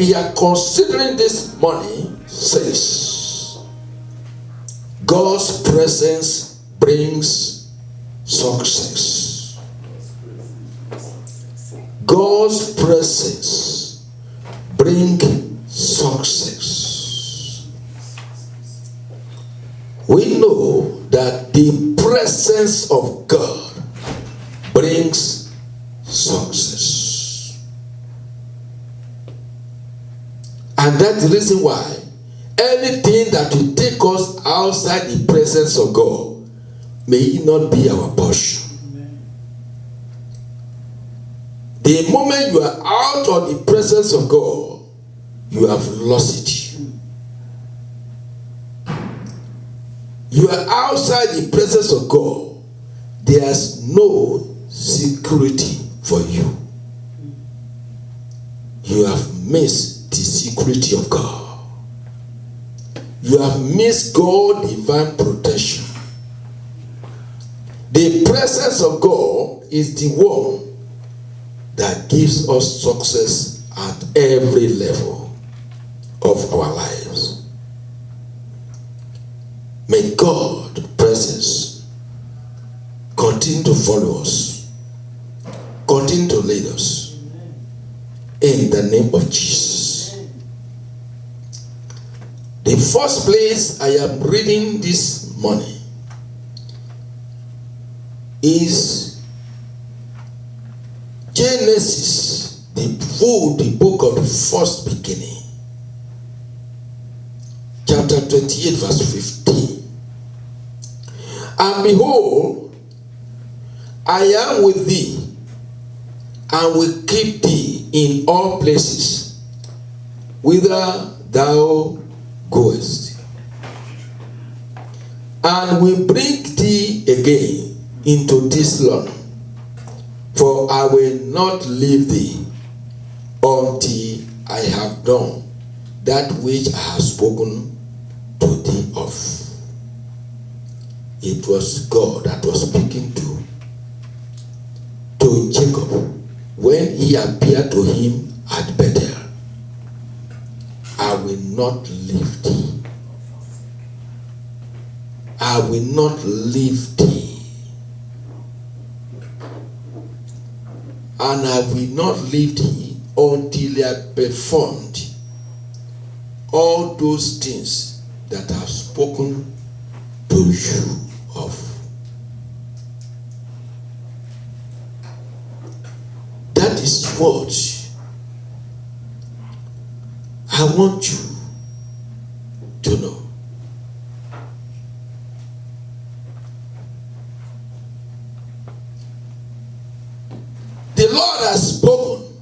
we are considering this morning says, God's presence brings success. God's presence brings success. We know that the presence of God brings success. And that's the reason why anything that will take us outside the presence of God may it not be our portion. The moment you are out of the presence of God, you have lost it. You are outside the presence of God, there's no security for you. You have missed the security of God. You have missed God's divine protection. The presence of God is the one that gives us success at every level of our lives. May God's presence continue to follow us, continue to lead us in the name of Jesus. The first place I am reading this morning is Genesis, the book of the first beginning, chapter 28, verse 15. And behold, I am with thee, and will keep thee in all places whither thou goest, and will bring thee again into this land. For I will not leave thee until I have done that which I have spoken to thee of. It was God that was speaking to Jacob when he appeared to him at Bethel. I will not leave thee. I will not leave thee. And I will not leave thee until I have performed all those things that I have spoken to you of. That is what I want you to know. The Lord has spoken,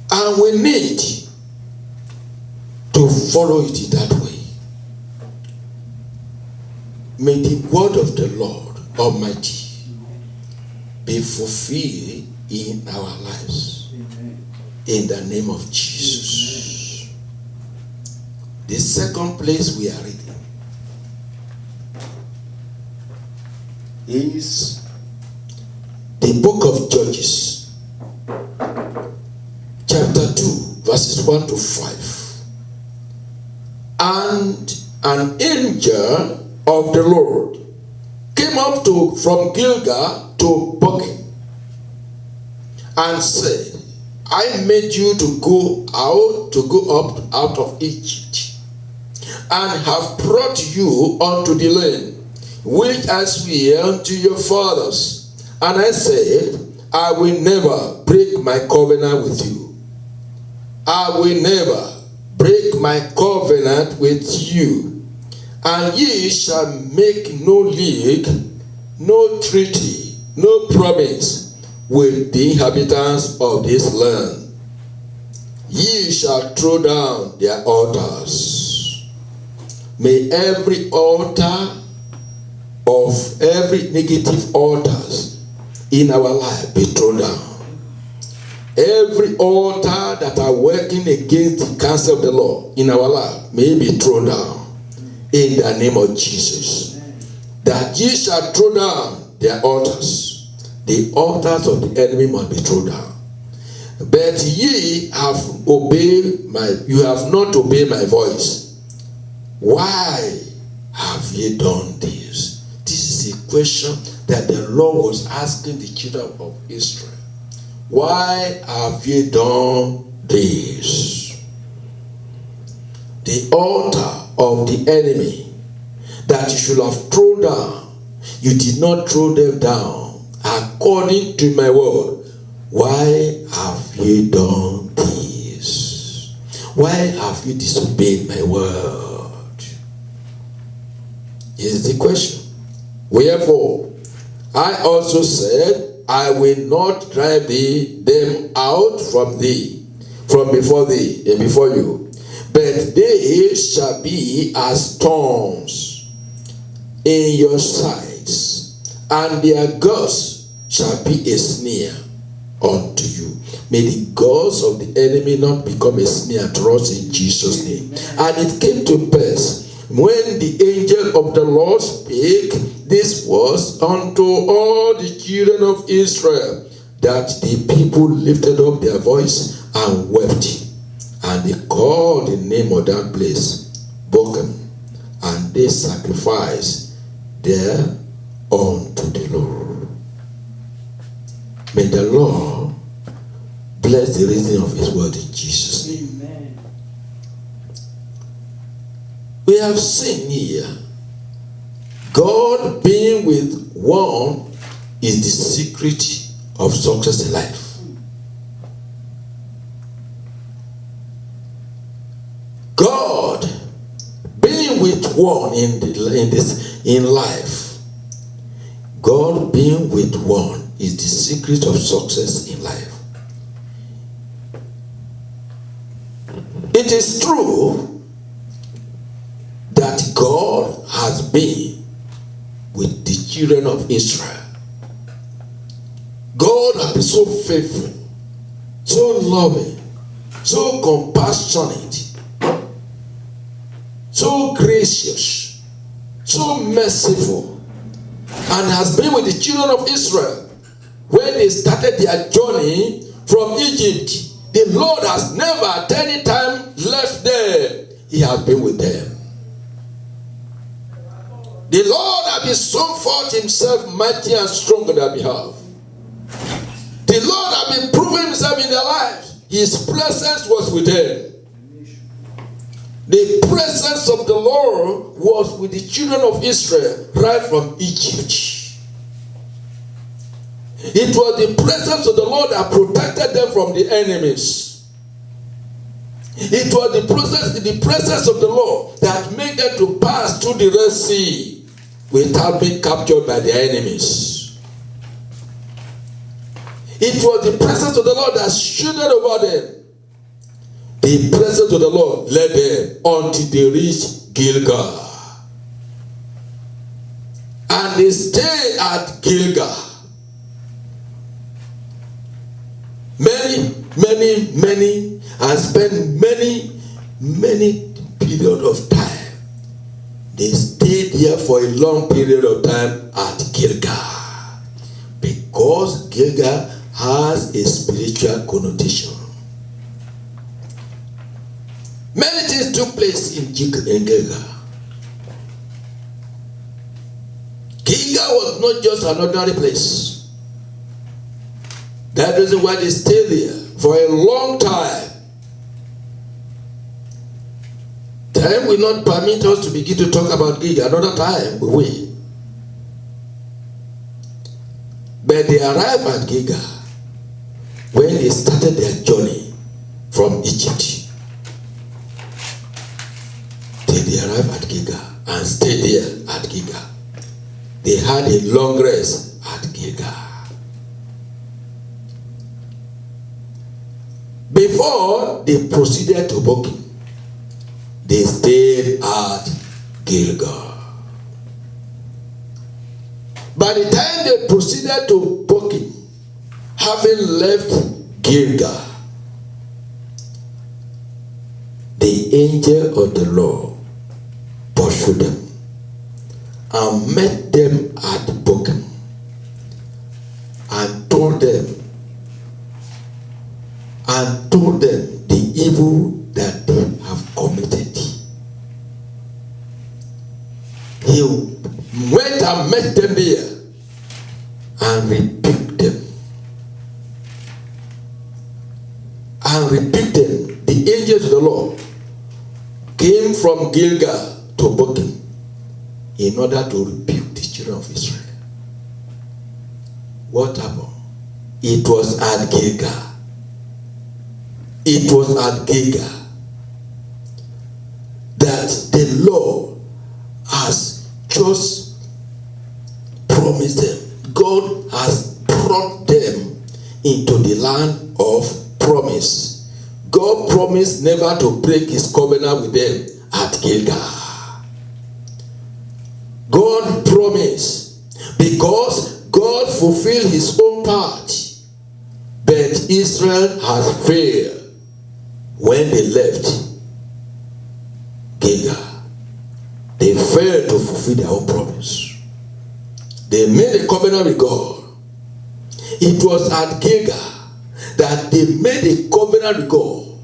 and we need to follow it that way. May the word of the Lord Almighty be fulfilled in our lives. In the name of Jesus. The second place we are reading is the book of Judges, chapter 2, verses 1 to 5. And an angel of the Lord came up from Gilgal to Bochim, and said, I made you to go up out of Egypt, and have brought you unto the land which I swear unto your fathers. And I said, I will never break my covenant with you. I will never break my covenant with you. And ye shall make no league, no treaty, no promise with the inhabitants of this land. Ye shall throw down their altars. May every altar of every negative altars in our life be thrown down. Every altar that are working against the counsel of the Lord in our life may be thrown down in the name of Jesus. That ye shall throw down their altars. The altars of the enemy must be thrown down. But ye have you have not obeyed my voice. Why have ye done this? This is a question that the Lord was asking the children of Israel. Why have ye done this? The altar of the enemy that you should have thrown down, you did not throw them down according to my word. Why have ye done this? Why have you disobeyed my word? Is the question. Wherefore, I also said, I will not drive them out from before thee and before you, but they shall be as thorns in your sides, and their gods shall be a snare unto you. May the gods of the enemy not become a snare to us in Jesus' name. And it came to pass, when the angel of the Lord spake this was unto all the children of Israel, that the people lifted up their voice and wept, and they called the name of that place Bochim, and they sacrificed there unto the Lord. May the Lord bless the reading of his word in Jesus' name. Amen. We have seen here, God being with one is the secret of success in life. God being with one in life, God being with one is the secret of success in life. It is true that God has been with the children of Israel. God has been so faithful, so loving, so compassionate, so gracious, so merciful, and has been with the children of Israel when they started their journey from Egypt. The Lord has never at any time left them. He has been with them. The Lord has been shown forth himself mighty and strong on their behalf. The Lord has been proving himself in their lives. His presence was with them. The presence of the Lord was with the children of Israel right from Egypt. It was the presence of the Lord that protected them from the enemies. It was the presence of the Lord that made them to pass through the Red Sea without being captured by the enemies. It was the presence of the Lord that shielded over them. The presence of the Lord led them until they reached Gilgal. And they stayed at Gilgal. Many, and spent many period of time. They stayed here for a long period of time at Gilgal, because Gilgal has a spiritual connotation. Many things took place in Gilgal. Gilgal was not just an ordinary place. That is why they stayed there for a long time. Time will not permit us to begin to talk about Gilgal. Another time we will. But they arrived at Gilgal when they started their journey from Egypt. They arrived at Gilgal and stayed there at Gilgal. They had a long rest at Gilgal. Before they proceeded to Bochim, they stayed at Gilgal. By the time they proceeded to Bochim, having left Gilgal, the angel of the Lord pursued them and met them at Bochim and told them, evil that they have committed. He went and met them there and rebuked them. And rebuked them. The angels of the Lord came from Gilgal to Bochim in order to rebuke the children of Israel. What happened? It was at Gilgal. It was at Gilgal that the Lord has just promised them. God has brought them into the land of promise. God promised never to break his covenant with them at Gilgal. God promised because God fulfilled his own part, but Israel has failed when they left Gilgal. They failed to fulfill their own promise. They made a covenant with God. It was at Gilgal that they made a covenant with God,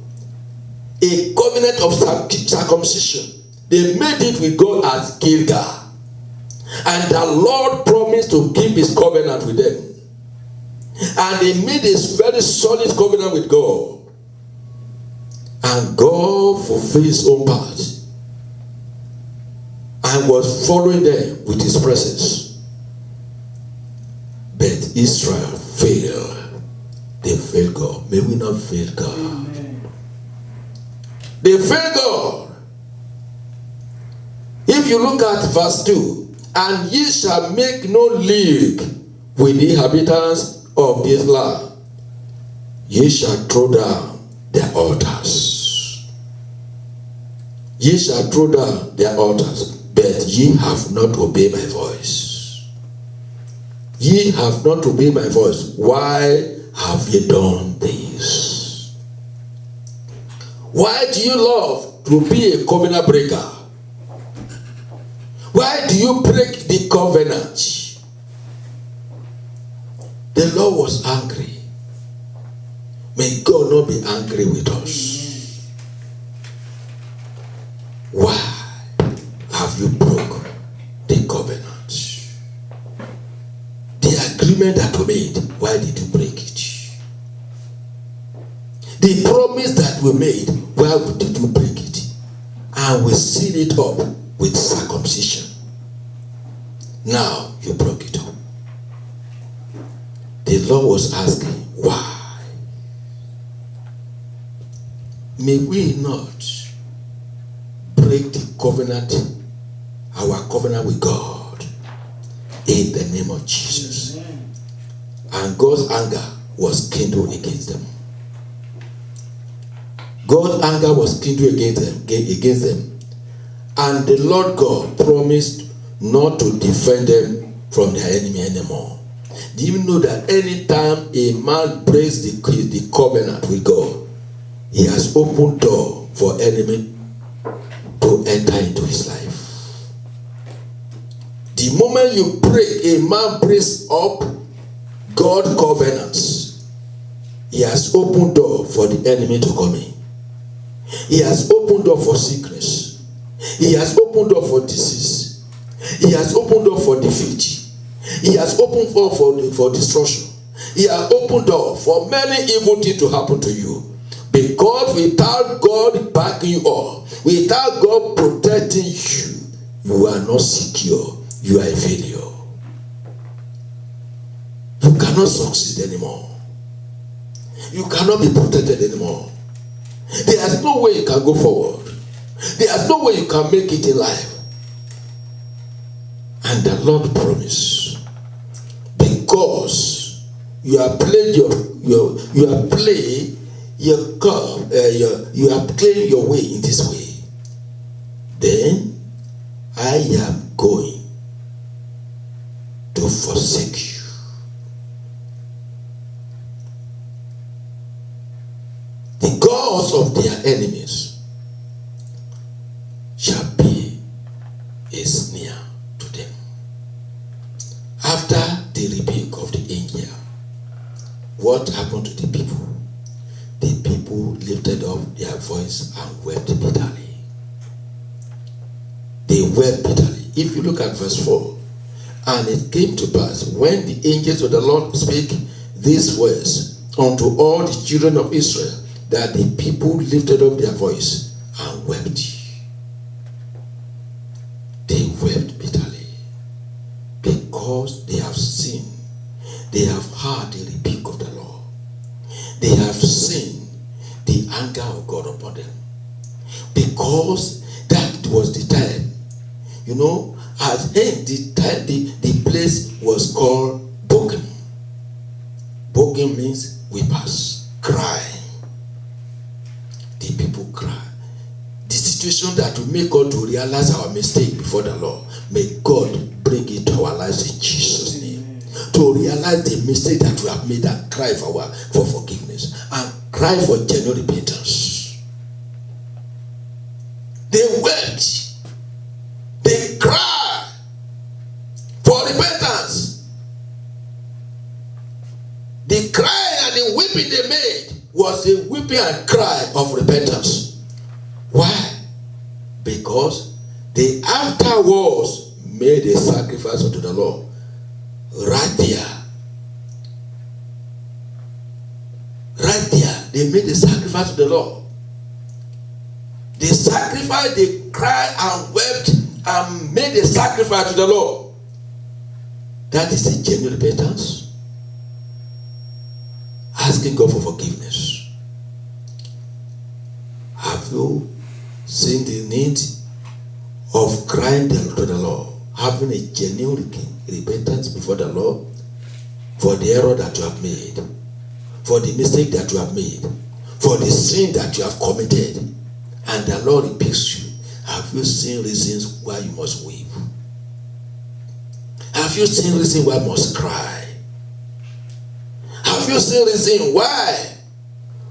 a covenant of circumcision. They made it with God at Gilgal. And the Lord promised to keep his covenant with them. And they made a very solid covenant with God. And God fulfilled his own part and was following them with his presence. But Israel failed. They failed God. May we not fail God. Amen. They failed God. If you look at verse 2, and ye shall make no league with the inhabitants of this land. Ye shall throw down their altars. Ye shall throw down their altars, but ye have not obeyed my voice. Ye have not obeyed my voice. Why have ye done this? Why do you love to be a covenant breaker? Why do you break the covenant? The Lord was angry. May God not be angry with us. Why have you broke the covenant? The agreement that we made, why did you break it? The promise that we made, why did you break it? And we seal it up with circumcision. Now you broke it up. The Lord was asking, why? May we not break the covenant, our covenant with God, in the name of Jesus. Amen. And God's anger was kindled against them. God's anger was kindled against them. And the Lord God promised not to defend them from their enemy anymore. Do you know that anytime a man breaks the covenant with God, he has opened door for enemy to enter into his life? The moment you break, a man breaks up God's covenants, he has opened door for the enemy to come in. He has opened door for sickness. He has opened door for disease. He has opened door for defeat. He has opened door for destruction. He has opened door for many evil things to happen to you. Because without God backing you up, without God protecting you, you are not secure. You are a failure. You cannot succeed anymore. You cannot be protected anymore. There is no way you can go forward. There is no way you can make it in life. And the Lord promised, because you have played you have played your way in this way, then I am going to forsake you. The gods of their enemies shall be a snare to them. After the rebuke of the angel, what happened to the people? The people lifted up up their voice and wept bitterly. They wept bitterly. If you look at verse 4, and it came to pass, when the angels of the Lord spake these words unto all the children of Israel, that the people lifted up their voice and wept. They wept bitterly because they have seen, they have heard the rebuke of the Lord. They have seen the anger of God upon them. Because that was the time, you know, at the time the place was called Bokim. Bokim means weepers, cry. The people cry. The situation that will make God to realize our mistake before the Lord, may God bring it to our lives in Jesus' name. To realize the mistake that we have made and cry for forgiveness and cry for genuine repentance. They wept. They cried for repentance. The cry and the weeping they made was a weeping and cry of repentance. Why? Because they afterwards made a sacrifice unto the Lord. Right there. Right there. They made a sacrifice to the Lord. They sacrificed, they cried and wept and made a sacrifice to the Lord. That is a genuine repentance. Asking God for forgiveness. Have you seen the need of crying to the Lord? Having a genuine repentance before the Lord for the error that you have made, for the mistake that you have made, for the sin that you have committed, and the Lord rebukes you. Have you seen reasons why you must weep? Have you seen reasons why you must cry? Have you seen reasons why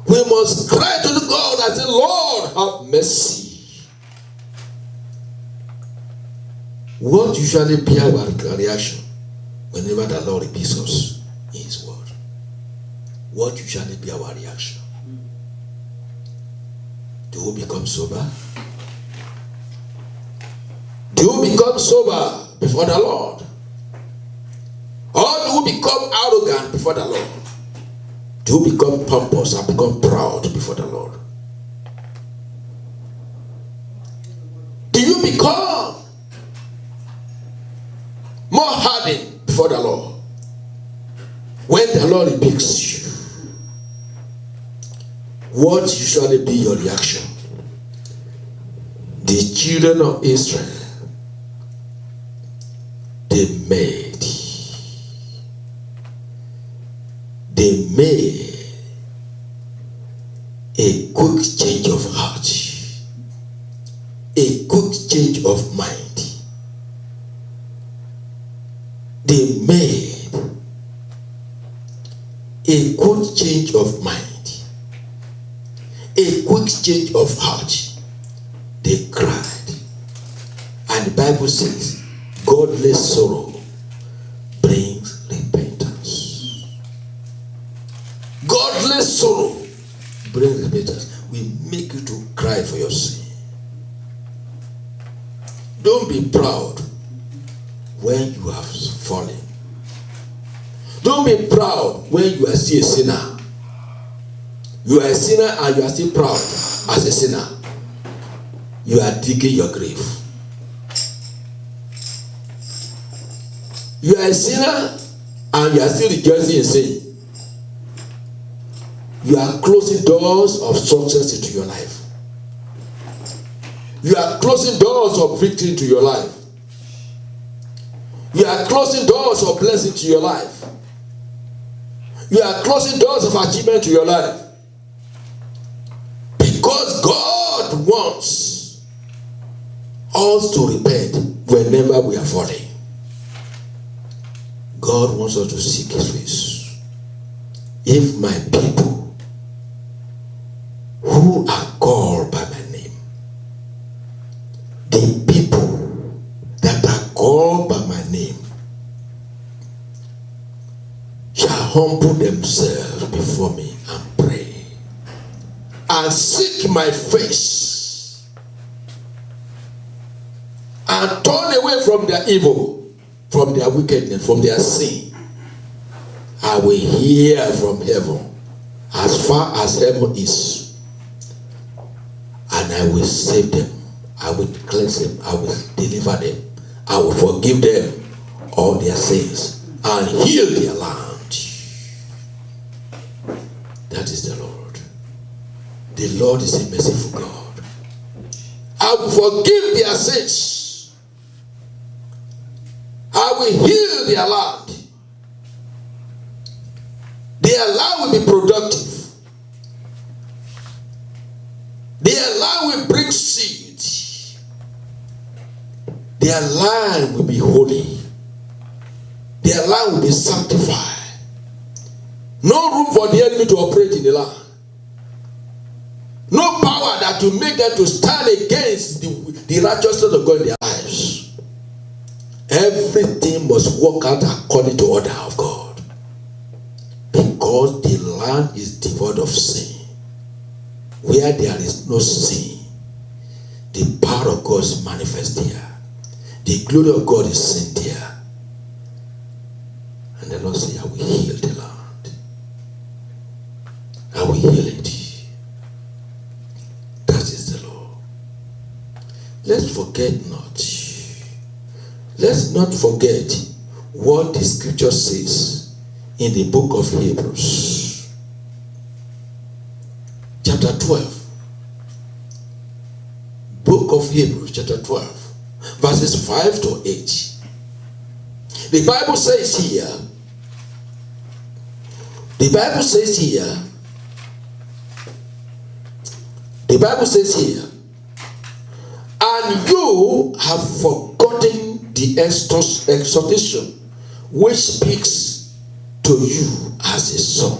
we must cry to the God and say, Lord, have mercy? What usually be our reaction whenever the Lord rebukes us in His word? What usually be our reaction? Do we become sober? Do we become sober before the Lord? Or do we become arrogant before the Lord? Do we become pompous and become proud before the Lord? Do you become more hardened before the Lord when the Lord rebukes you? What usually be your reaction? The children of Israel, they made a quick change of heart, a quick change of mind. They made a quick change of mind, a quick change of heart. They cried. And the Bible says, godly sorrow brings repentance. Godly sorrow brings repentance. We make you to cry for your sin. Don't be proud when you have fallen. Don't be proud when you are still a sinner. You are a sinner and you are still proud as a sinner. You are digging your grave. You are a sinner and you are still rejoicing in sin. You are closing doors of success into your life. You are closing doors of victory to your life. You are closing doors of blessing to your life. You are closing doors of achievement to your life. Because God wants us to repent whenever we are falling. God wants us to seek His face. If my people who are called by my name, the people that are called by my name, shall humble themselves before me and pray and seek my face and turn away from their evil, from their wickedness, from their sin, I will hear from heaven, as far as heaven is, and I will save them. I will cleanse them. I will deliver them. I will forgive them all their sins and heal their land. That is the Lord. The Lord is a merciful God. I will forgive their sins. I will heal their land. Their land will be productive. Their land will bring seed. Their land will be holy. Their land will be sanctified. No room for the enemy to operate in the land. No power that will make them to stand against the righteousness of God in their lives. Everything must work out according to order of God. Because the land is devoid of sin. Where there is no sin, the power of God is manifest here. The glory of God is seen there. And the Lord said, I will heal the land. I will heal it. That is the Lord. Let's forget not. Let's not forget what the scripture says in the book of Hebrews. Chapter 12. Book of Hebrews, chapter 12. Verses 5 to 8. The Bible says here, the Bible says here, and you have forgotten the exhortation which speaks to you as a son.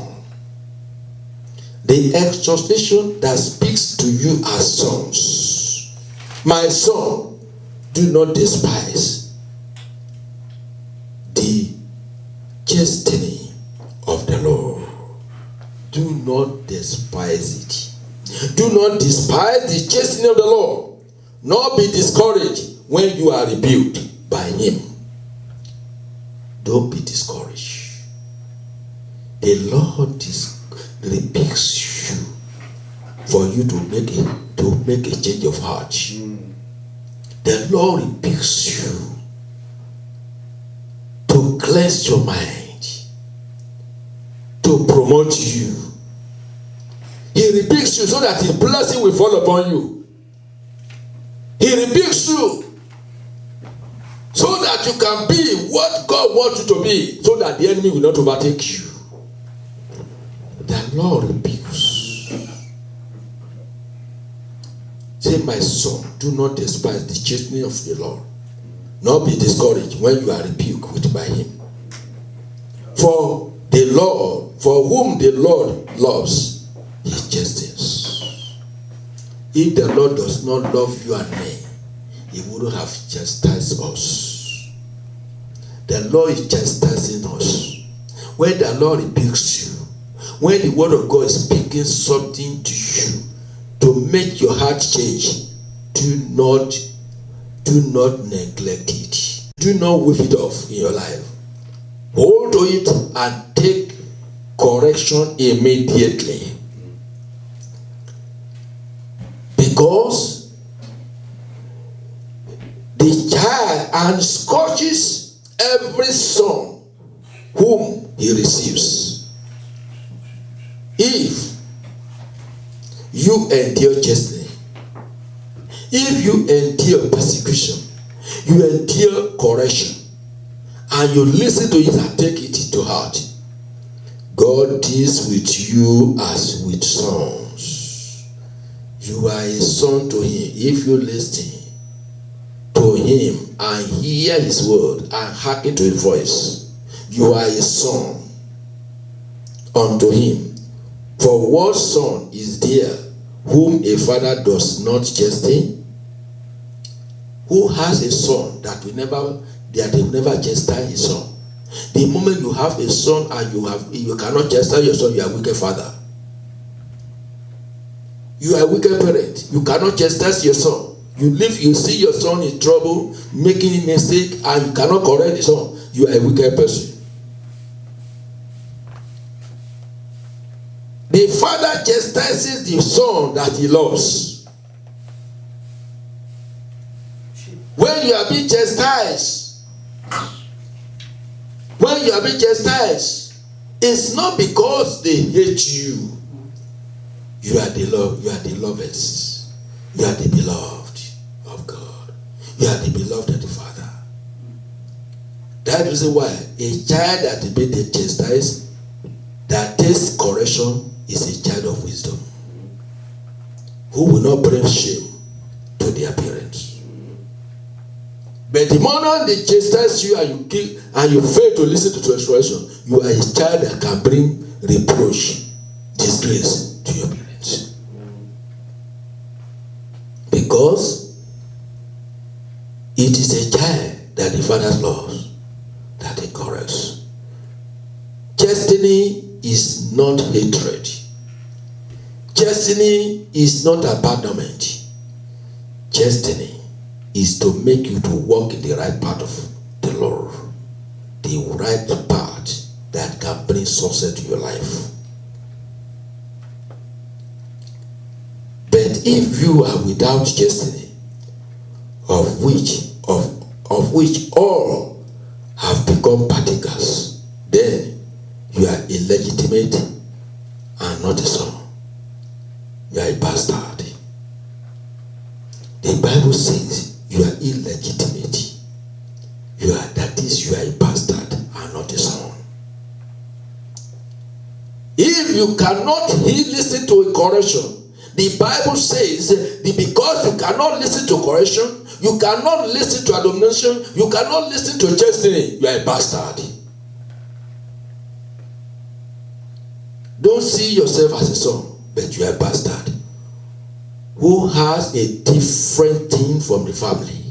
The exhortation that speaks to you as sons. My son, do not despise the chastening of the Lord. Do not despise it. Do not despise the chastening of the Lord, nor be discouraged when you are rebuked by him. Don't be discouraged. The Lord rebukes you for you to make a change of heart. The Lord rebukes you to cleanse your mind, to promote you. He rebukes you so that his blessing will fall upon you. He rebukes you so that you can be what God wants you to be, so that the enemy will not overtake you. The Lord rebukes. Say, my son, do not despise the chastening of the Lord, nor be discouraged when you are rebuked by him. For the Lord, for whom the Lord loves, he chastens. If the Lord does not love you and me, he wouldn't have chastised us. The Lord is chastising us. When the Lord rebukes you, when the word of God is speaking something to you to make your heart change, do not neglect it. Do not whip it off in your life. Hold to it and take correction immediately. Because the child and scourges every son whom he receives. If you endure chastening, if you endure persecution, you endure correction, and you listen to it and take it to heart, God deals with you as with sons. You are a son to him. If you listen to him and hear his word and hearken to his voice, you are a son unto him. For what son is there whom a father does not chasten? Who has a son that will never chastise his son? The moment you have a son and you cannot chastise your son, you are a wicked father. You are a wicked parent. You cannot chastise your son. You see your son in trouble, making a mistake, and you cannot correct the son. You are a wicked person. The father chastises the son that he loves. When you are being chastised, it's not because they hate you. You are the lovers. You are the beloved of God. You are the beloved of the Father. That is why a child that is being chastised, that takes correction, is a child of wisdom, who will not bring shame to their parents. But the moment they chastise you and you fail to listen to instruction, you are a child that can bring reproach, disgrace to your parents. Because it is a child that the father loves that he corrects. Chastening is not hatred. Chastening is not abandonment. Chastening is to make you to walk in the right path of the Lord. The right path that can bring success to your life. But if you are without chastening, of which all have become partakers, then you are illegitimate and not a son. You are a bastard. The Bible says you are illegitimate. You are a bastard and not a son. If you cannot listen to a correction, the Bible says because you cannot listen to correction, you cannot listen to admonition, you cannot listen to chastening, you are a bastard. Don't see yourself as a son, but you are a bastard who has a different thing from the family.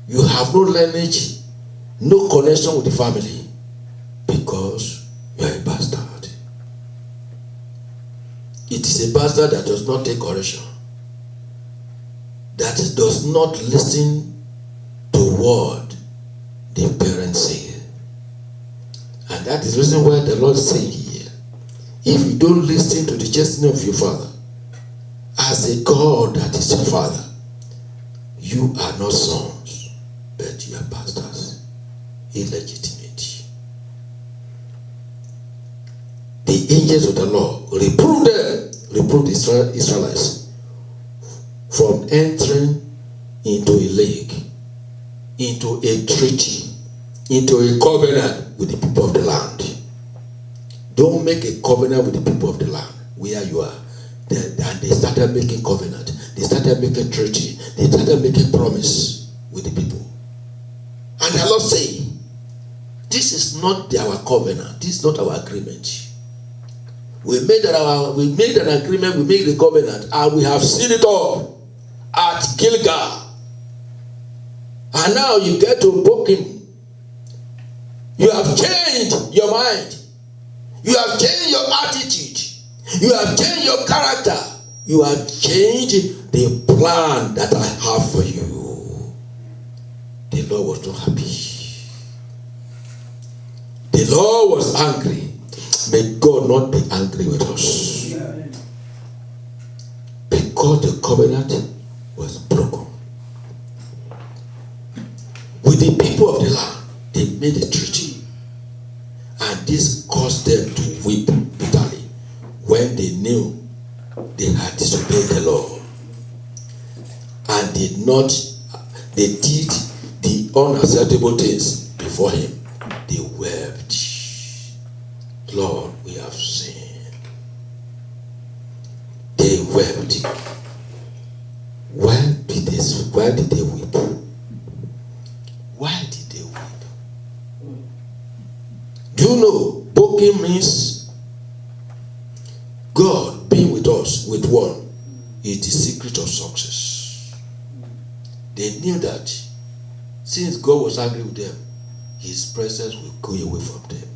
You have no lineage, no connection with the family, because you are a bastard. It is a bastard that does not take correction, that does not listen to what the parents say. And that is the reason why the Lord is saying here, if you don't listen to the chastening of your father, as a God that is your father, you are not sons, but you are bastards, illegitimate. The angels of the Lord reprove the Israelites from entering into a lake, into a treaty, into a covenant with the people of the land. Don't make a covenant with the people of the land where you are. And they started making covenant. They started making treaty. They started making promise with the people. And the Lord say, this is not our covenant. This is not our agreement. We made an agreement, we made the covenant, and we have seen it all at Gilgal. And now you get to Bokim. You have changed your mind. You have changed your attitude. You have changed your character. You have changed the plan that I have for you. The Lord was not happy. The Lord was angry. May God not be angry with us. Because the covenant was broken. With the people of the land, they made a treaty. And this caused them to weep bitterly when they knew they had disobeyed the law. And they did the unacceptable things before him. They wept. Lord, we have sinned. They wept. Why did they weep? Why did they weep? Do you know, Bokim means God being with us, with one, is the secret of success. They knew that since God was angry with them, his presence will go away from them.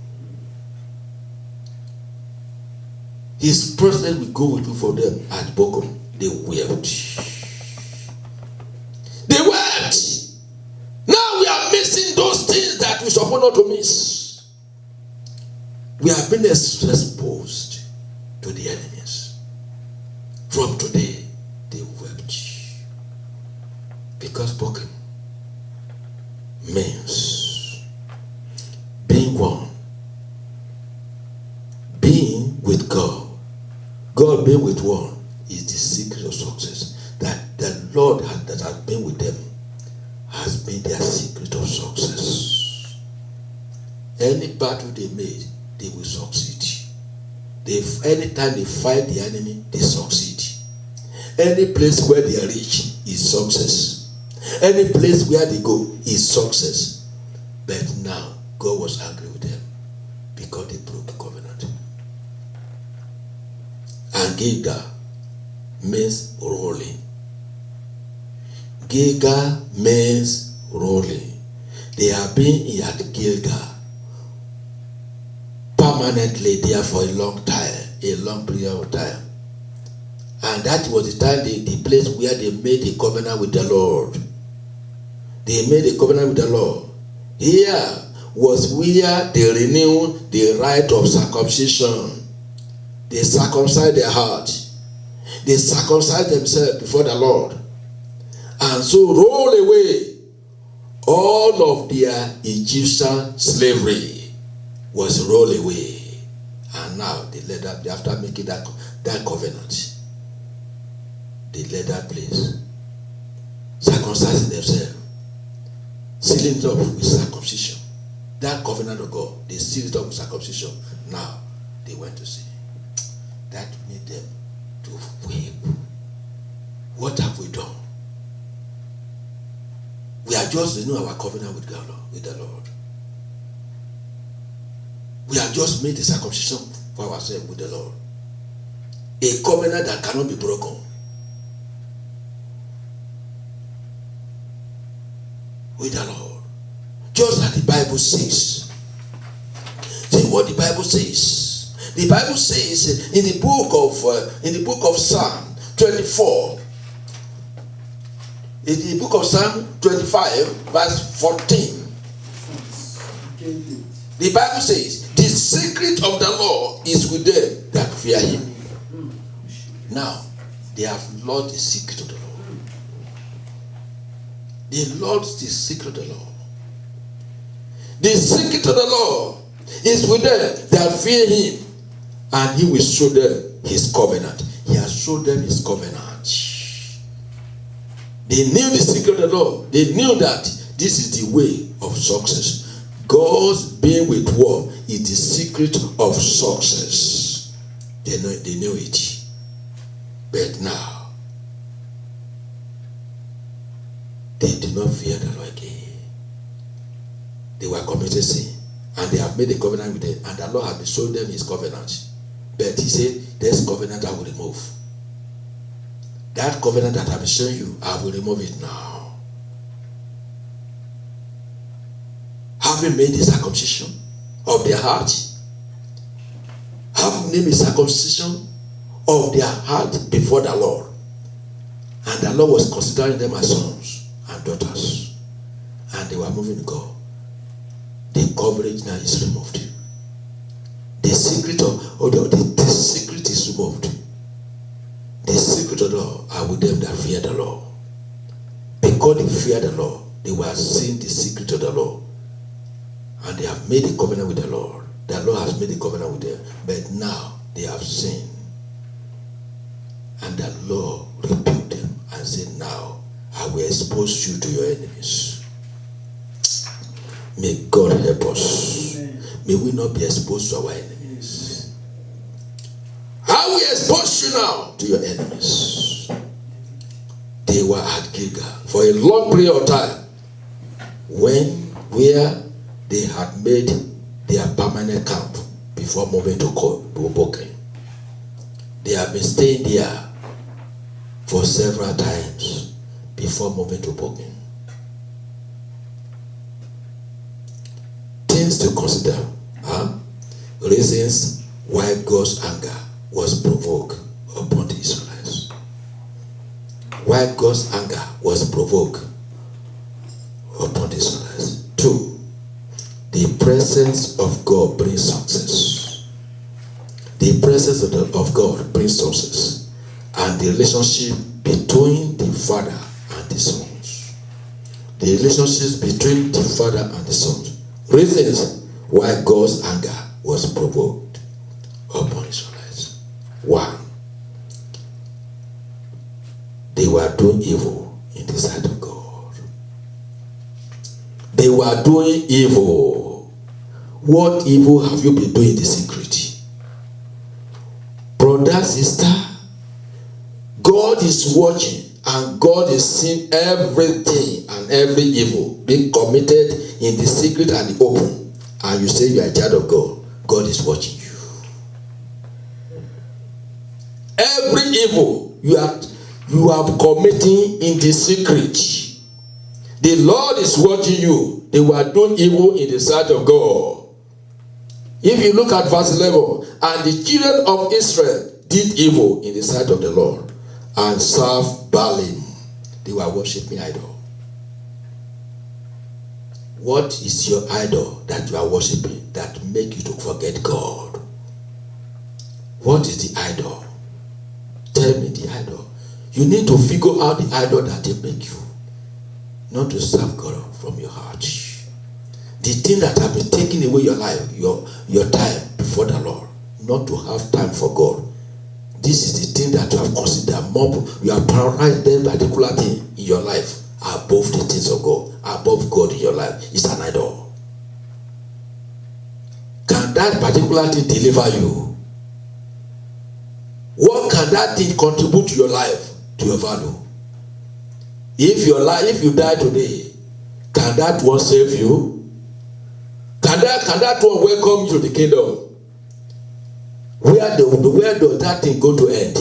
His presence will go with you for them at Bochum. They wept. They wept. Now we are missing those things that we supposed not to miss. We have been exposed to the enemies. From today, they wept. Because Bochum means being one, being with God. God being with one is the secret of success. That the Lord that has been with them has been their secret of success. Any battle they made, they will succeed. Anytime they fight the enemy, they succeed. Any place where they reach is success. Any place where they go is success. But now, God was angry with them because they broke the covenant. And Gilgal means rolling. Gilgal means rolling. They have been at Gilgal permanently there for a long time, a long period of time. And that was the time, the place where they made a covenant with the Lord. They made a covenant with the Lord. Here was where they renewed the rite of circumcision. They circumcised their heart. They circumcised themselves before the Lord. And so roll away all of their Egyptian slavery was rolled away. And now they led up, after making that covenant, they led that place, circumcising themselves, sealing it up with circumcision. That covenant of God, they sealed it up with circumcision. Now they went to sin. That made them to weep. What have we done? We are just renewing our covenant with God, with the Lord. We have just made the circumcision for ourselves with the Lord. A covenant that cannot be broken. With the Lord. Just as the Bible says. See what the Bible says. The Bible says in the book of Psalm 24. In the book of Psalm 25, verse 14. The Bible says, the secret of the Lord is with them that fear him. Now, they have lost the secret of the Lord. They lost the secret of the Lord. The secret of the Lord is with them that fear him, and he will show them his covenant. He has showed them his covenant. They knew the secret of the Lord. They knew that this is the way of success. God's being with one is the secret of success. They knew it. But now, they do not fear the Lord again. They were committed sin. And they have made a covenant with them. And the Lord has been showing them his covenant. But he said, this covenant I will remove. That covenant that I have shown you, I will remove it now. Having made the circumcision of their heart, having made the circumcision of their heart before the Lord, and the Lord was considering them as sons and daughters, and they were moving to God. The coverage now is removed. The secret the secret is removed. The secret of the Lord are with them that fear the Lord. Because they fear the Lord, they were seeing the secret of the Lord. And they have made a covenant with the Lord. The Lord has made a covenant with them. But now they have sinned. And the Lord rebuked them and said, now I will expose you to your enemies. May God help us. Amen. May we not be exposed to our enemies. How will expose you now to your enemies? They were at Gilgal for a long period of time, where they had made their permanent camp before moving to Bochum. They have been staying there for several times before moving to Bochum. Things to consider. Reasons why God's anger was provoked upon the Israelites. Why God's anger was provoked upon the Israelites. 2. The presence of God brings success. The presence of God brings success. And the relationship between the Father and the sons. The relationships between the Father and the sons. Reasons why God's anger was provoked upon Israelites. 1. They were doing evil in the sight of God. They were doing evil. What evil have you been doing in the secret? Brother, sister, God is watching and God is seeing everything and every evil being committed in the secret and the open. And you say you are a child of God. God is watching you. Every evil you are committing in the secret, the Lord is watching you. They were doing evil in the sight of God. If you look at verse 11, and the children of Israel did evil in the sight of the Lord and served Baalim. They were worshiping idol. What is your idol that you are worshiping that make you to forget God? What is the idol? Tell me the idol. You need to figure out the idol that they make you not to serve God from your heart. The thing that have been taking away your life, your time before the Lord, not to have time for God. This is the thing that you have considered more. You have prioritized that particular thing in your life above the things of God, above God in your life. It's an idol. Can that particular thing deliver you? What can that thing contribute to your life, to your value? If you die today, can that one save you? Can that one welcome you to the kingdom? Where does that thing go to end?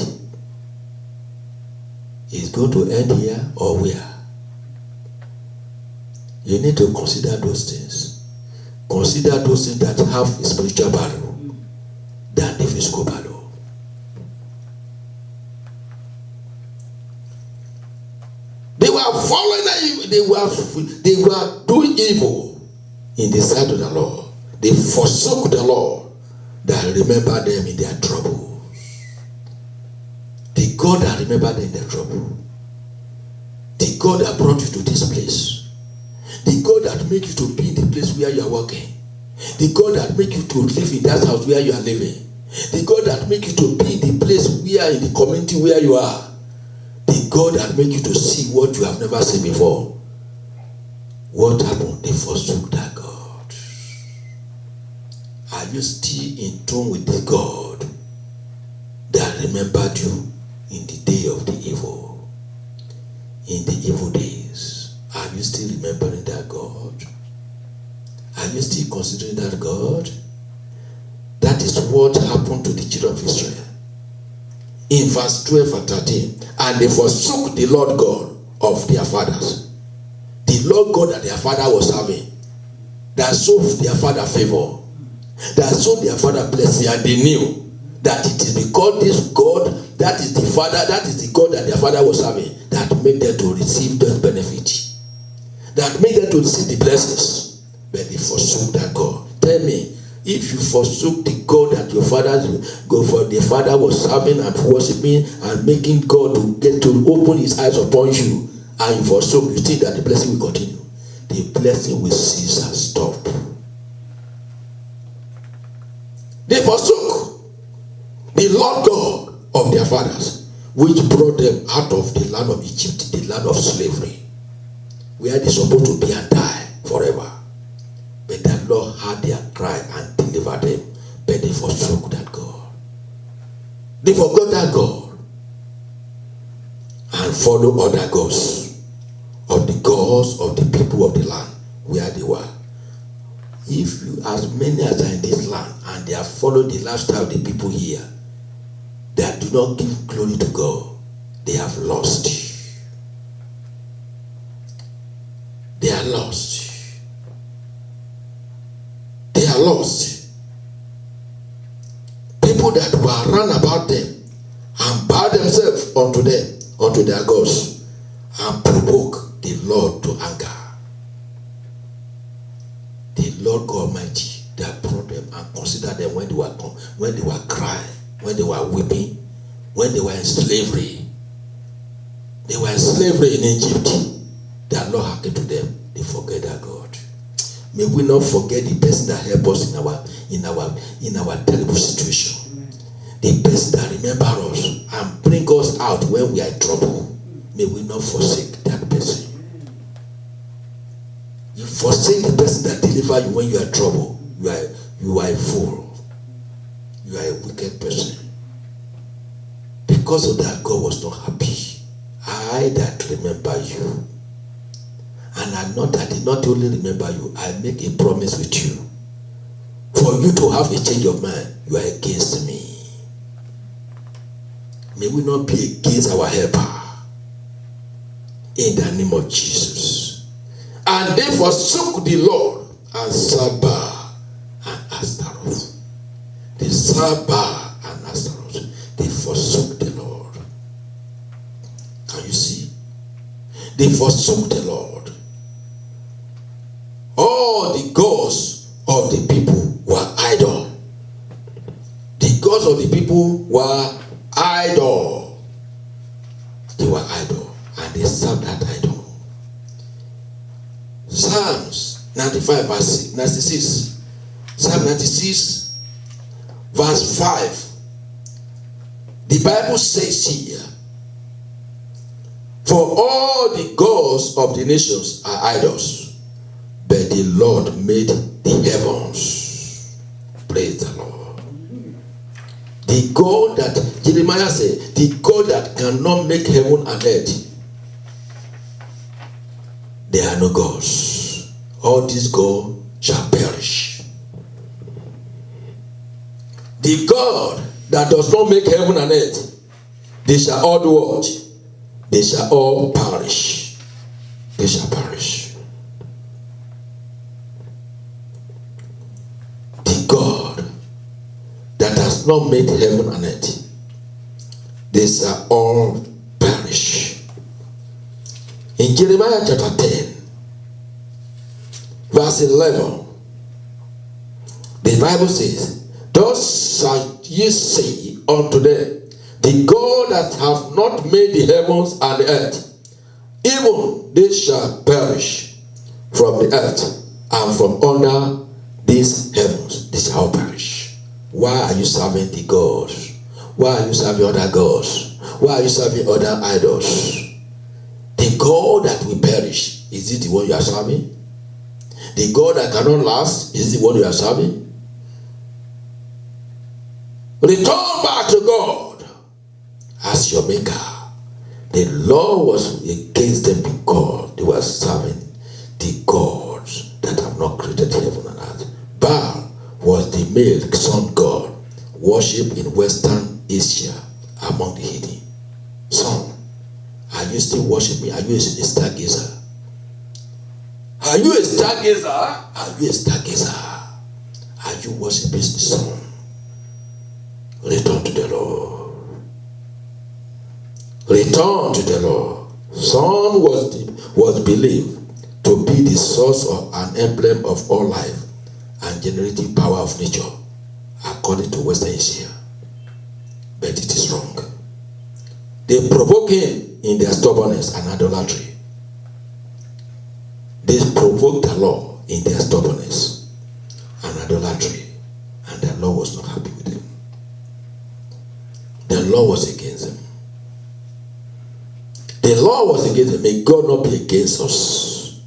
It's going to end here or where? You need to consider those things. Consider those things that have a spiritual value than the physical value. They were following, they were doing evil in the sight of the Lord. They forsook the Lord that remembered them in their troubles. The God that remembered them in their trouble. The God that brought you to this place. The God that make you to be in the place where you are working. The God that make you to live in that house where you are living. The God that make you to be in the place where, in the community where you are. The God that make you to see what you have never seen before. What happened? They forsook that God. Are you still in tune with the God that remembered you in the day of the evil? In the evil days. Are you still remembering that God? Are you still considering that God? That is what happened to the children of Israel. In verse 12 and 13. And they forsook the Lord God of their fathers. The Lord God that their father was serving. That showed their father favor. That showed their father blessing. And they knew that it is because this God, that is the Father, that is the God that their father was serving, that made them to receive that benefit. That made them to receive the blessings. But they forsook that God. Tell me, if you forsook the God that your the father was serving and worshiping and making God to get to open his eyes upon you, and you forsook, you think that the blessing will continue. The blessing will cease and stop. They forsook the Lord God of their fathers, which brought them out of the land of Egypt, the land of slavery, where they're supposed to be and die forever. But that Lord heard their cry and delivered them. But they forsook that God. They forgot that God and followed other gods of the people of the land where they were. If you, as many as are in this land, and they have followed the lifestyle of the people here, that do not give glory to God, they have lost. They are lost. They are lost. People that were round about them and bow themselves unto them, unto their gods, and provoke the Lord to anger. The Lord God Almighty that brought them and considered them when they were crying, when they were weeping, when they were in slavery. They were in slavery in Egypt. The Lord hearkened to them. They forget their God. May we not forget the person that helped us in our terrible situation. The person that remember us and bring us out when we are in trouble. May we not forsake that person. You forsake the person that deliver you when you are in trouble. You are a fool. You are a wicked person. Because of that, God was not happy. I that remember you. And I did not only remember you, I make a promise with you. For you to have a change of mind, you are against me. May we not be against our helper. In the name of Jesus. And they forsook the Lord and served Baal and Ashtaroth. They served Baal and Ashtaroth. They forsook the Lord. Can you see? They forsook the Lord. All the gods of the people were idle. The gods of the people were idle. They were idle. And they served that idol. Psalms 95 verse 96. Psalm 96 verse 5. The Bible says here, for all the gods of the nations are idols, but the Lord made the heavens. Praise the Lord. The God that Jeremiah said, the God that cannot make heaven and earth, there are no gods. All these gods shall perish. The God that does not make heaven and earth, they shall all do what? They shall all perish. They shall perish. The God that has not made heaven and earth, they shall all perish. In Jeremiah chapter 10, verse 11, the Bible says, thus shall ye say unto them, the God that hath not made the heavens and the earth, even they shall perish from the earth and from under these heavens. They shall perish. Why are you serving the gods? Why are you serving other gods? Why are you serving other idols? The God that will perish, is it the one you are serving? The God that cannot last, is it the one you are serving? Return back to God as your maker. The law was against them because they were serving the gods that have not created heaven and earth. Baal was the male sun god worshipped in Western Asia among the heathen. Son, are you still worshiping? Are you a stargazer? Are you a stargazer? Are you a stargazer? Are you worshiping the sun? Return to the Lord. Return to the Lord. Sun was believed to be the source of an emblem of all life and generative power of nature, according to Western Asia. But it is wrong. They provoke him in their stubbornness and idolatry. They provoked the Lord in their stubbornness and idolatry, and the Lord was not happy with them. The Lord was against them. The Lord was against them. May God not be against us.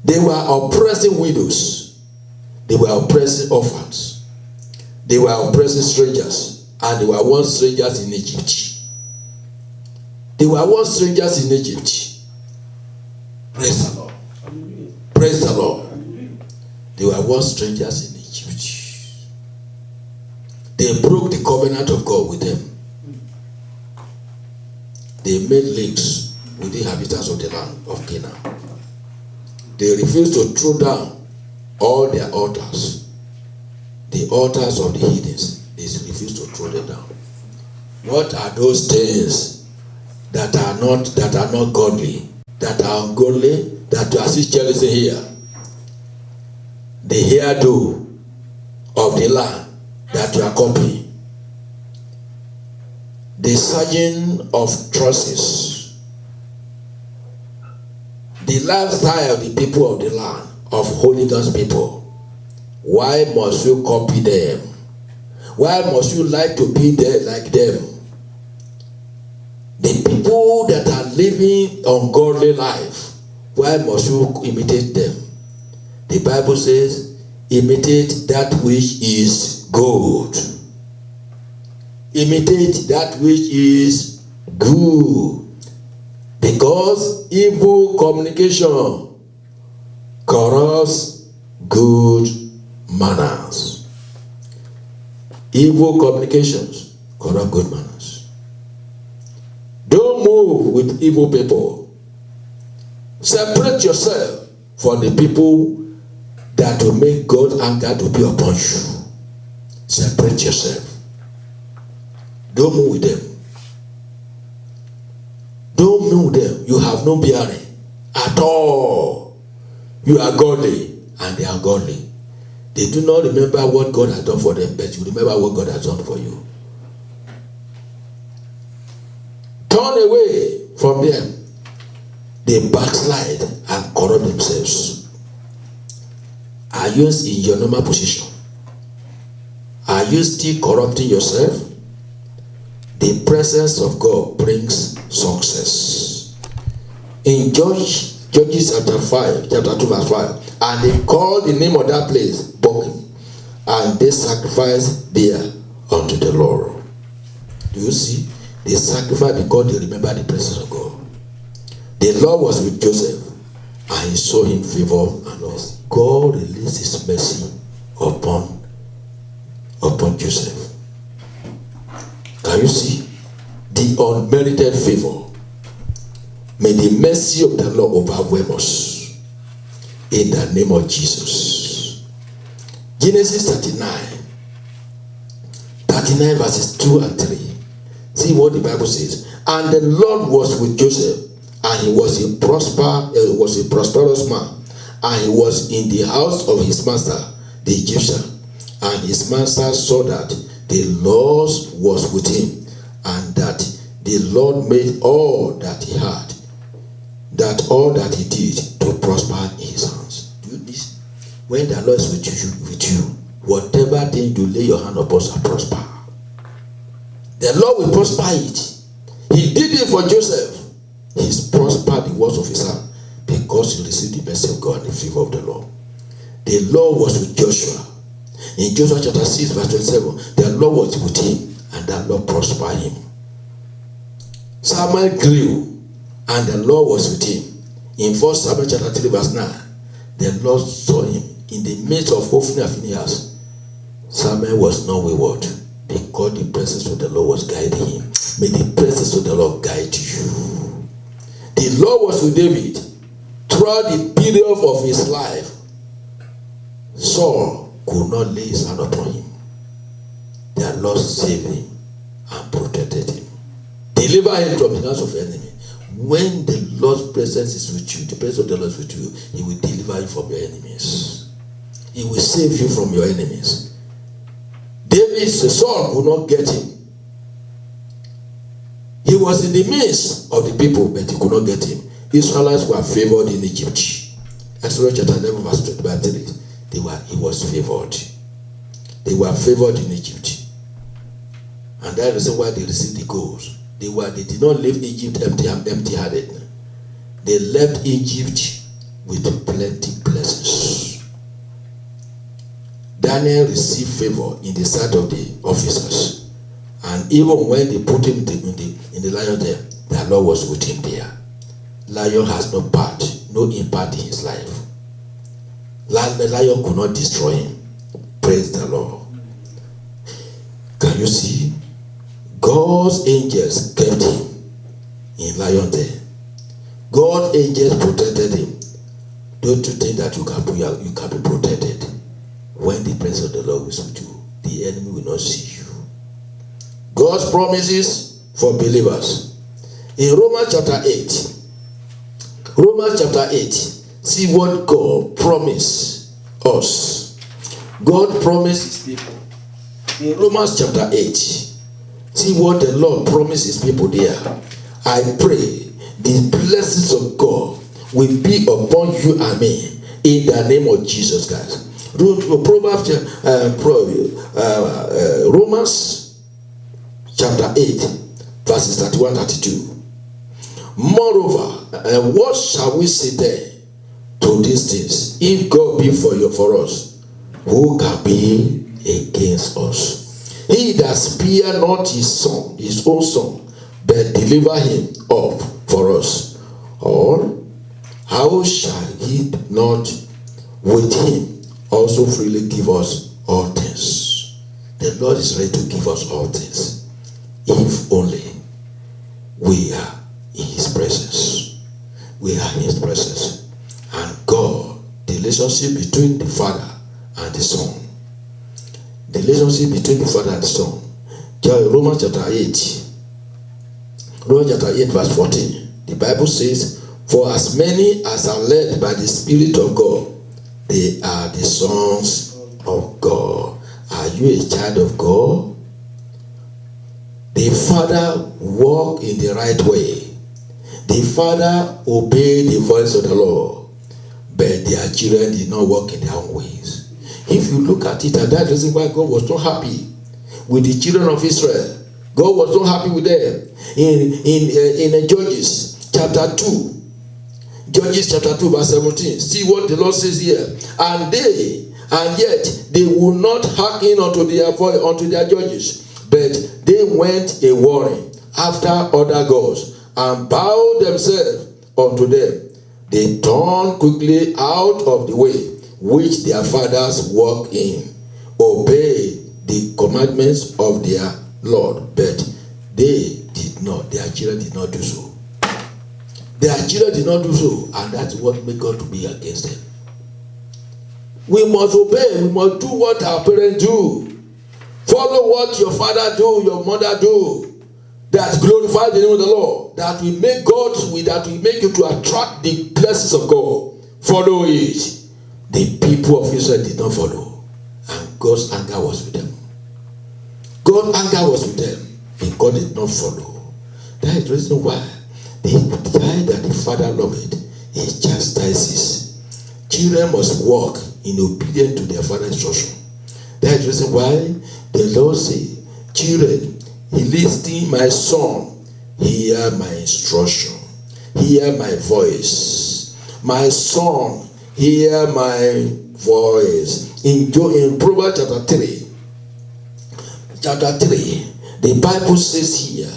They were oppressing widows. They were oppressing orphans. They were oppressing strangers. And they were once strangers in Egypt. They were once strangers in Egypt. Praise the Lord. Praise the Lord. They were once strangers in Egypt. They broke the covenant of God with them. They made leagues with the inhabitants of the land of Canaan. They refused to throw down all their altars. The altars of the heathens, they refused to throw them down. What are those things that are not godly, that are ungodly, that you are still chasing here? The hairdo of the land that you are copying, the sergeant of trusses, the lifestyle of the people of the land, of Holy Ghost people. Why must you copy them? Why must you like to be there like them? The people that are living ungodly life, why must you imitate them? The Bible says, imitate that which is good. Imitate that which is good. Because evil communication corrupts good manners. Evil communications corrupt good manners. Don't move with evil people. Separate yourself from the people that will make God's anger to be upon you. Separate yourself. Don't move with them. Don't move with them. You have no bearing at all. You are godly and they are godly. They do not remember what God has done for them, but you remember what God has done for you. Turn away from them. They backslide and corrupt themselves. Are you in your normal position? Are you still corrupting yourself? The presence of God brings success. In Judges chapter 2 verse 5, and they called the name of that place Bochim, and they sacrificed there unto the Lord. Do you see? They sacrificed because they remember the presence of God. The Lord was with Joseph, and he saw him favor and loss. God released his mercy upon Joseph. Can you see? The unmerited favor. May the mercy of the Lord overwhelm us. In the name of Jesus. Genesis 39 verses 2 and 3. See what the Bible says. And the Lord was with Joseph, and he was a prosperous man, and he was in the house of his master, the Egyptian. And his master saw that the Lord was with him, and that the Lord made all that he had, that all that he did to prosper in his hands. Do this. When the Lord is with you, whatever thing you lay your hand upon shall prosper. The Lord will prosper it. He did it for Joseph. He's prospered the works of his hand because he received the mercy of God and the favor of the Lord. The Lord was with Joshua. In Joshua chapter 6 verse 27, the Lord was with him, and the Lord prospered him. Samuel grew, and the Lord was with him. In 1 Samuel chapter 3 verse 9, the Lord saw him in the midst of Hophni and Phinehas. Samuel was not wayward because the presence of the Lord was guiding him. May the presence of the Lord guide you. The Lord was with David throughout the period of his life. Saul could not lay his hand upon him. The Lord saved him and protected him. Deliver him from the hands of the enemy. When the Lord's presence is with you, the presence of the Lord is with you, he will deliver you from your enemies. He will save you from your enemies. Saul could not get him. He was in the midst of the people, but he could not get him. Israelites were favored in Egypt. Exodus chapter 11 verse 23. He was favored. They were favored in Egypt. And that is why they received the gold. They did not leave Egypt empty-handed. They left Egypt with plenty blessings. Daniel received favor in the sight of the officers. And even when they put him in the lion den, the Lord was with him there. Lion has no impact in his life. The lion could not destroy him. Praise the Lord. Can you see? God's angels kept him in lion den. God's angels protected him. Don't you think that you can be protected? When the presence of the Lord is with you, the enemy will not see you. God's promises for believers. In Romans chapter 8, see what God promised us. God promised his people. In Romans chapter 8, see what the Lord promised his people there. I pray the blessings of God will be upon you and me in the name of Jesus Christ. Romans chapter 8, verses 31-32. Moreover, what shall we say then to these things? If God be for us, who can be against us? He that spared not his own son, but deliver him up for us. Or how shall he not with him also freely give us all things? The Lord is ready to give us all things, if only we are in his presence. We are in his presence. And God, the relationship between the Father and the Son. The relationship between the Father and the Son. Romans chapter 8. Romans chapter 8 verse 14. The Bible says, for as many as are led by the Spirit of God, they are the sons of God. Are you a child of God? The Father walk in the right way. The Father obeyed the voice of the Lord, but their children did not walk in their own ways. If you look at it, and that reason why God was not happy with the children of Israel. God was not happy with them. In Judges chapter 2, Judges chapter 2 verse 17. See what the Lord says here. And yet they would not hearken unto their judges, but they went a warring after other gods, and bowed themselves unto them. They turned quickly out of the way which their fathers walked in, obeyed the commandments of their Lord, but their children did not do so. Their children did not do so, and that's what made God to be against them. We must obey, we must do what our parents do. Follow what your father do, your mother do. That glorify the name of the Lord. That will make that will make you to attract the blessings of God. Follow it. The people of Israel did not follow, and God's anger was with them. God's anger was with them, and God did not follow. That is the reason why the child that the father loved, he chastises. Children must walk in obedience to their father's instruction. That is the reason why the Lord said, children, listen, my son, hear my instruction, hear my voice. My son, hear my voice. In Proverbs chapter 3, the Bible says here,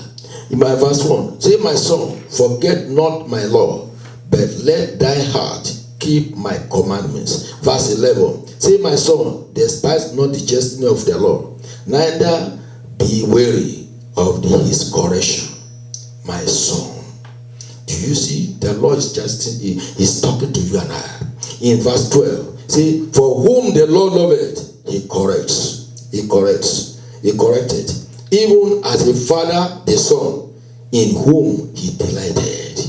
in my verse 1, say, my son, forget not my law, but let thy heart keep my commandments. Verse 11, say, my son, despise not the chastening of the Lord, neither be weary of his correction. My son. Do you see? The Lord is he's talking to you and I. In verse 12, see, for whom the Lord loveth, he corrects. He corrects. He corrected. Even as a father, the son, in whom he delighted.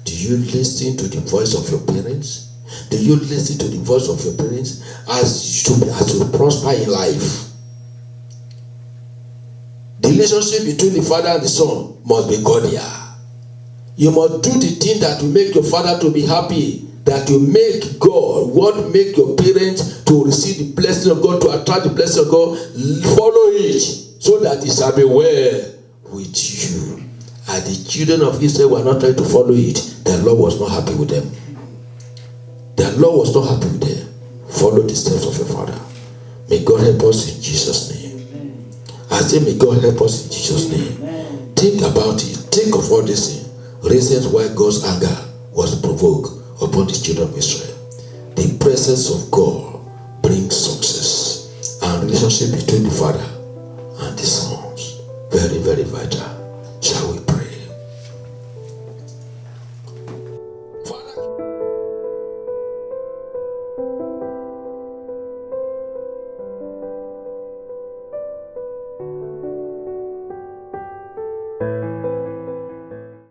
Do you listen to the voice of your parents? Do you listen to the voice of your parents as you prosper in life? The relationship between the father and the son must be cordial. You must do the thing that will make your father to be happy, that will make God, what make your parents to receive the blessing of God, to attract the blessing of God. Follow it so that it shall be well with you. And the children of Israel were not trying to follow it. The Lord was not happy with them. The Lord was not happy with them. Follow the steps of your father. May God help us in Jesus' name. I say, may God help us in Jesus' name. Think about it. Think of all these things. Reasons why God's anger was provoked upon the children of Israel. The presence of God brings success, and relationship between the father and the sons. Very, very vital.